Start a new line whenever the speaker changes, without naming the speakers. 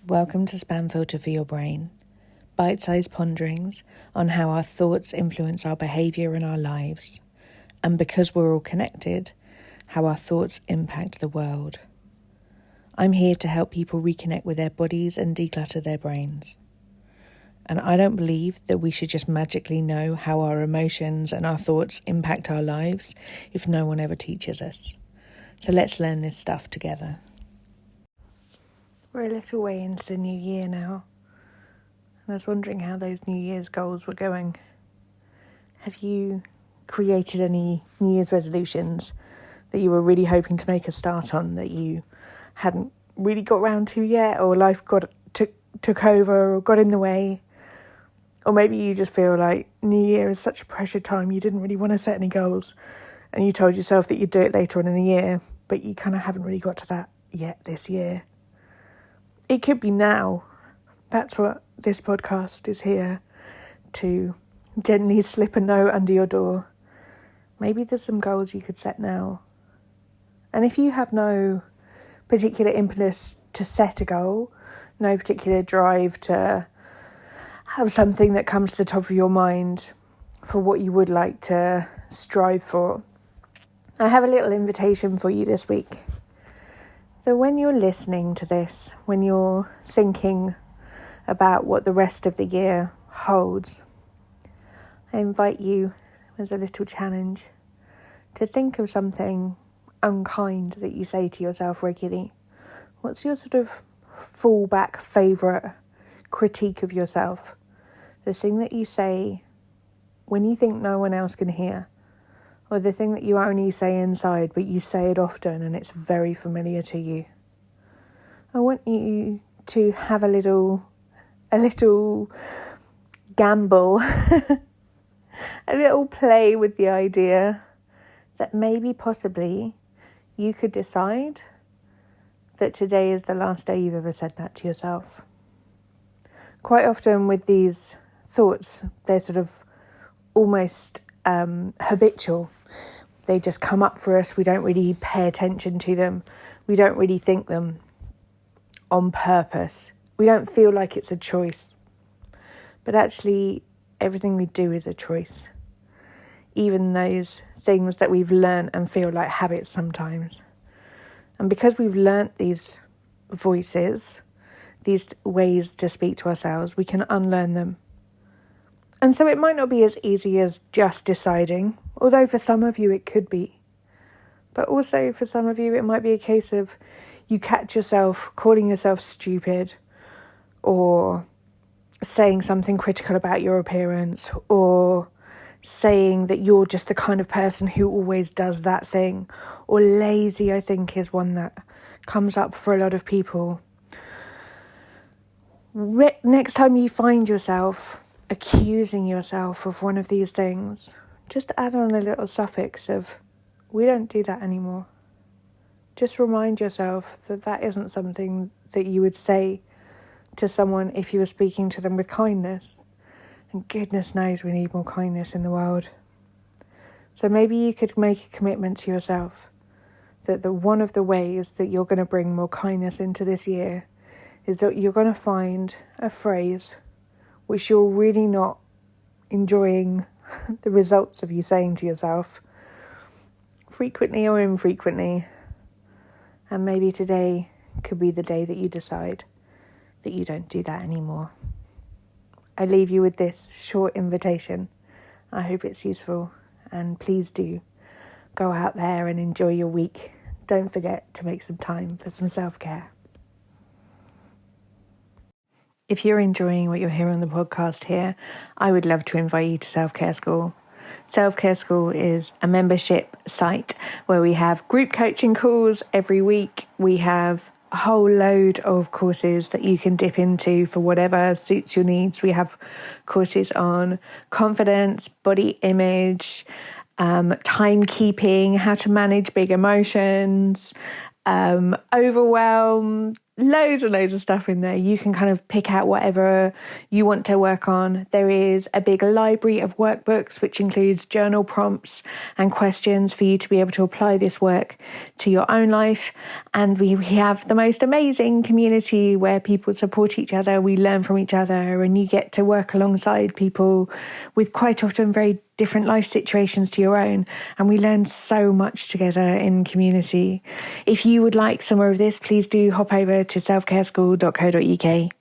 Welcome to Spam Filter for Your Brain, bite-sized ponderings on how our thoughts influence our behaviour and our lives, and because we're all connected, how our thoughts impact the world. I'm here to help people reconnect with their bodies and declutter their brains. And I don't believe that we should just magically know how our emotions and our thoughts impact our lives if no one ever teaches us. So let's learn this stuff together. We're a little way into the new year now, and I was wondering how those New Year's goals were going. Have you created any New Year's resolutions that you were really hoping to make a start on that you hadn't really got round to yet, or life took over or got in the way? Or maybe you just feel like New Year is such a pressure time, you didn't really want to set any goals, and you told yourself that you'd do it later on in the year, but you kind of haven't really got to that yet this year. It could be now. That's what this podcast is here to gently slip a note under your door. Maybe there's some goals you could set now. And if you have no particular impetus to set a goal, no particular drive to have something that comes to the top of your mind for what you would like to strive for, I have a little invitation for you this week. So when you're listening to this, when you're thinking about what the rest of the year holds, I invite you, as a little challenge, to think of something unkind that you say to yourself regularly. What's your sort of fallback favourite critique of yourself? The thing that you say when you think no one else can hear, or the thing that you only say inside, but you say it often and it's very familiar to you. I want you to have a little gamble, a little play with the idea that maybe possibly you could decide that today is the last day you've ever said that to yourself. Quite often with these thoughts, they're sort of almost habitual. They just come up for us. We don't really pay attention to them. We don't really think them on purpose. We don't feel like it's a choice. But actually, everything we do is a choice. Even those things that we've learnt and feel like habits sometimes. And because we've learnt these voices, these ways to speak to ourselves, we can unlearn them. And so it might not be as easy as just deciding, although for some of you it could be. But also for some of you it might be a case of you catch yourself calling yourself stupid, or saying something critical about your appearance, or saying that you're just the kind of person who always does that thing, or lazy, I think, is one that comes up for a lot of people. Next time you find yourself accusing yourself of one of these things, just add on a little suffix of, we don't do that anymore. Just remind yourself that that isn't something that you would say to someone if you were speaking to them with kindness. And goodness knows we need more kindness in the world. So maybe you could make a commitment to yourself that one of the ways that you're going to bring more kindness into this year is that you're going to find a phrase which you're really not enjoying the results of you saying to yourself, frequently or infrequently. And maybe today could be the day that you decide that you don't do that anymore. I leave you with this short invitation. I hope it's useful, and please do go out there and enjoy your week. Don't forget to make some time for some self-care. If you're enjoying what you're hearing on the podcast here, I would love to invite you to Self-Care School. Self-Care School is a membership site where we have group coaching calls every week. We have a whole load of courses that you can dip into for whatever suits your needs. We have courses on confidence, body image, timekeeping, how to manage big emotions, overwhelm, loads and loads of stuff in there. You can kind of pick out whatever you want to work on. There is a big library of workbooks, which includes journal prompts and questions for you to be able to apply this work to your own life. And we have the most amazing community where people support each other, we learn from each other, and you get to work alongside people with quite often very different life situations to your own, and we learn so much together in community. If you would like some more of this, please do hop over to selfcareschool.co.uk.